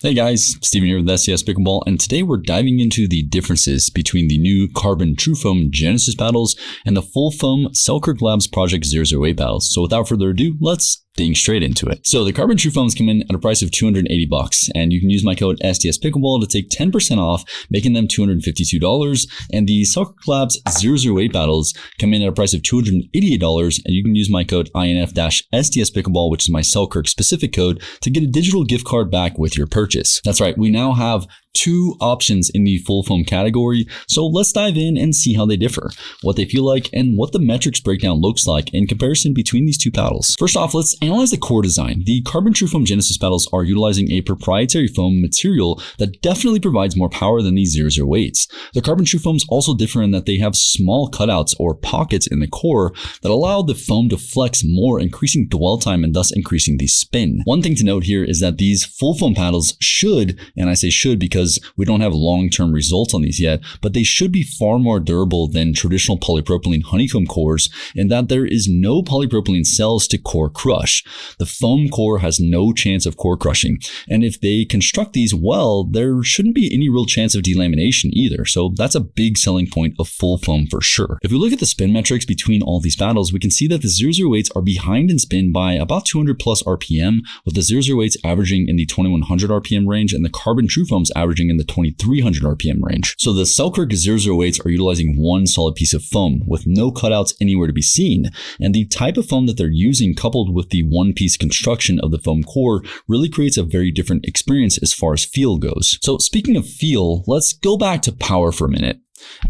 Hey guys, Steven here with SCS Pickleball, and today we're diving into the differences between the new CRBN TruFoam Genesis paddles and the full foam Selkirk Project 008 paddles. So without further ado, let's dig straight into it. So the CRBN TruFoams come in at a price of $280, and you can use my code STS Pickleball to take 10% off, making them $252. And the Selkirk 008 paddles come in at a price of $288, and you can use my code INF-STS Pickleball, which is my Selkirk specific code, to get a digital gift card back with your purchase. That's right, we now have two options in the full foam category, so let's dive in and see how they differ, what they feel like, and what the metrics breakdown looks like in comparison between these two paddles. First off, let's analyze the core design. The CRBN TruFoam Genesis paddles are utilizing a proprietary foam material that definitely provides more power than these 008s. The CRBN TruFoams also differ in that they have small cutouts or pockets in the core that allow the foam to flex more, increasing dwell time and thus increasing the spin. One thing to note here is that these full foam paddles should, and I say should because we don't have long-term results on these yet, but they should be far more durable than traditional polypropylene honeycomb cores in that there is no polypropylene cells to core crush. The foam core has no chance of core crushing, and if they construct these well, there shouldn't be any real chance of delamination either, so that's a big selling point of full foam for sure. If we look at the spin metrics between all these paddles, we can see that the 008s are behind in spin by about 200 plus RPM, with the 008s averaging in the 2100 RPM range and the CRBN TruFoams averaging in the 2300 RPM range. So the Selkirk 008s are utilizing one solid piece of foam with no cutouts anywhere to be seen, and the type of foam that they're using coupled with the one-piece construction of the foam core really creates a very different experience as far as feel goes. So speaking of feel, let's go back to power for a minute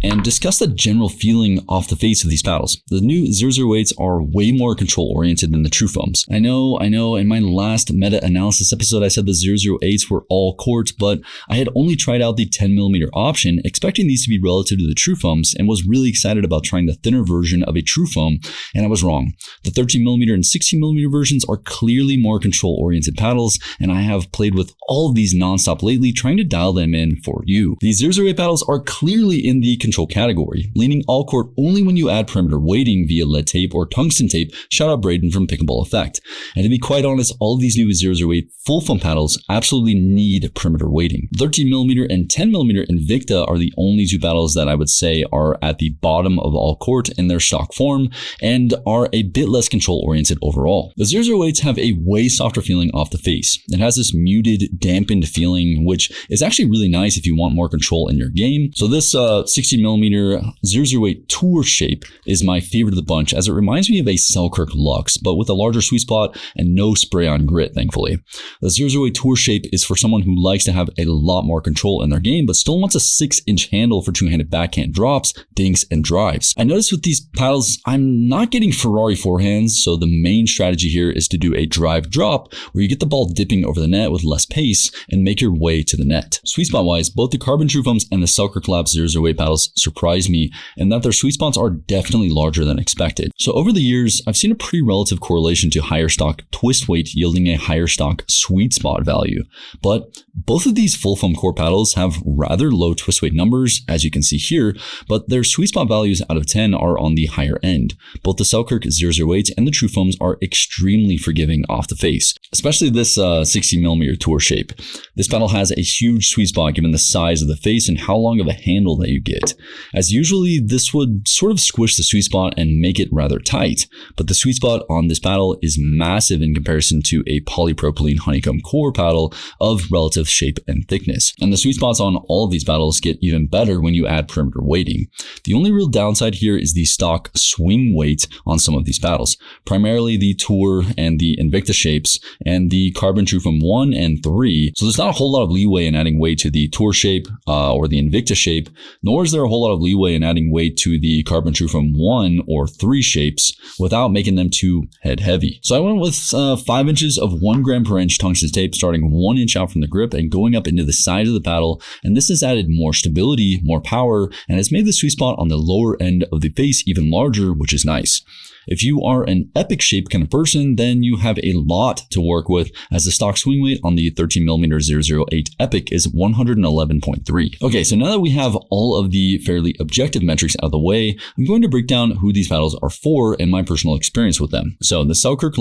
and discuss the general feeling off the face of these paddles. The new 008s are way more control-oriented than the TruFoams. I know, in my last meta-analysis episode, I said the 008s were all quartz, but I had only tried out the 10mm option, expecting these to be relative to the TruFoams, and was really excited about trying the thinner version of a TruFoam, and I was wrong. The 13mm and 16mm versions are clearly more control-oriented paddles, and I have played with all of these nonstop lately, trying to dial them in for you. These 008 paddles are clearly in the control category, leaning all court only when you add perimeter weighting via lead tape or tungsten tape. Shout out Braden from Pickleball Effect. And to be quite honest, all of these new 008 full foam paddles absolutely need perimeter weighting. 13mm and 10mm Invicta are the only two paddles that I would say are at the bottom of all court in their stock form and are a bit less control oriented overall. The 008s have a way softer feeling off the face. It has this muted, dampened feeling, which is actually really nice if you want more control in your game. So this 16mm 008 tour shape is my favorite of the bunch, as it reminds me of a Selkirk Luxe, but with a larger sweet spot and no spray on grit, thankfully. The 008 tour shape is for someone who likes to have a lot more control in their game, but still wants a 6-inch handle for two-handed backhand drops, dinks, and drives. I noticed with these paddles, I'm not getting Ferrari forehands, so the main strategy here is to do a drive drop, where you get the ball dipping over the net with less pace and make your way to the net. Sweet spot-wise, both the CRBN TruFoams and the Selkirk 008 paddles surprised me in that their sweet spots are definitely larger than expected. So over the years, I've seen a pretty relative correlation to higher stock twist weight yielding a higher stock sweet spot value. But both of these full foam core paddles have rather low twist weight numbers, as you can see here, but their sweet spot values out of 10 are on the higher end. Both the Selkirk 008s and the TruFoams are extremely forgiving off the face, especially this 60mm tour shape. This paddle has a huge sweet spot given the size of the face and how long of a handle that you get, as usually this would sort of squish the sweet spot and make it rather tight, but the sweet spot on this paddle is massive in comparison to a polypropylene honeycomb core paddle of relative shape and thickness. And the sweet spots on all of these paddles get even better when you add perimeter weighting. The only real downside here is the stock swing weight on some of these paddles, primarily the Tour and the Invicta shapes and the CRBN TruFoam 1 and 3. So there's not a whole lot of leeway in adding weight to the Tour shape or the Invicta shape, nor is there a whole lot of leeway in adding weight to the CRBN TruFoam 1 or 3 shapes without making them too head heavy. So I went with 5 inches of 1 gram per inch tungsten tape, starting 1 inch out from the grip and going up into the side of the paddle, and this has added more stability, more power, and has made the sweet spot on the lower end of the face even larger, which is nice. If you are an epic shape kind of person, then you have a lot to work with, as the stock swing weight on the 13mm 008 Epic is 111.3. Okay, so now that we have all of the fairly objective metrics out of the way, I'm going to break down who these paddles are for and my personal experience with them. So the Selkirk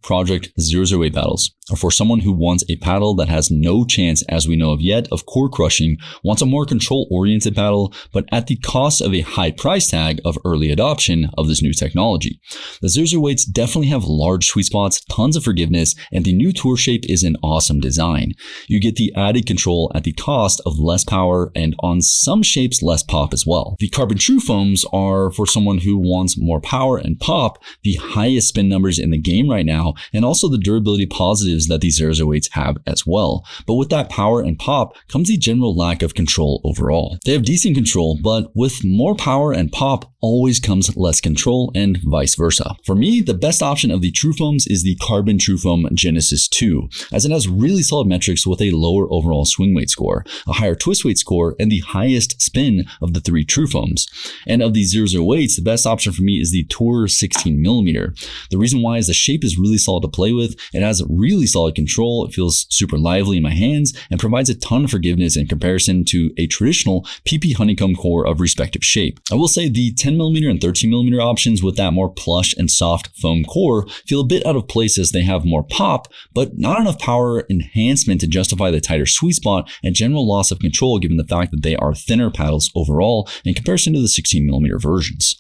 Project 008 paddles. or for someone who wants a paddle that has no chance, as we know of yet, of core crushing, wants a more control-oriented paddle, but at the cost of a high price tag of early adoption of this new technology. The 008s definitely have large sweet spots, tons of forgiveness, and the new tour shape is an awesome design. You get the added control at the cost of less power and on some shapes less pop as well. The Carbon TruFoams are for someone who wants more power and pop, the highest spin numbers in the game right now, and also the durability positives that these 008s have as well. But with that power and pop comes the general lack of control overall. They have decent control, but with more power and pop always comes less control and vice versa. For me, the best option of the TruFoams is the Carbon TruFoam Genesis 2, as it has really solid metrics with a lower overall swing weight score, a higher twist weight score, and the highest spin of the 3 TruFoams. And of the 008s, the best option for me is the Tour 16mm. The reason why is the shape is really solid to play with, it has really solid control, it feels super lively in my hands, and provides a ton of forgiveness in comparison to a traditional PP honeycomb core of respective shape. I will say the 10mm and 13mm options with that more plush and soft foam core feel a bit out of place as they have more pop, but not enough power enhancement to justify the tighter sweet spot and general loss of control given the fact that they are thinner paddles overall in comparison to the 16mm versions.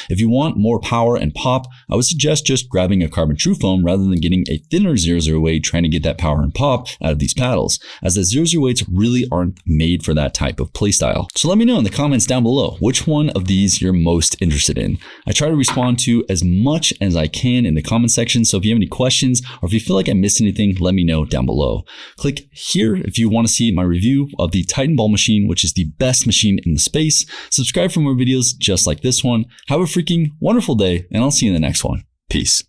If you want more power and pop, I would suggest just grabbing a Carbon TruFoam rather than getting a thinner 008 trying to get that power and pop out of these paddles, as the 008s really aren't made for that type of playstyle. So let me know in the comments down below which one of these you're most interested in. I try to respond to as much as I can in the comment section, so if you have any questions or if you feel like I missed anything, let me know down below. Click here if you want to see my review of the Titan Ball machine, which is the best machine in the space. Subscribe for more videos just like this one. Have a freaking wonderful day, and I'll see you in the next one. Peace.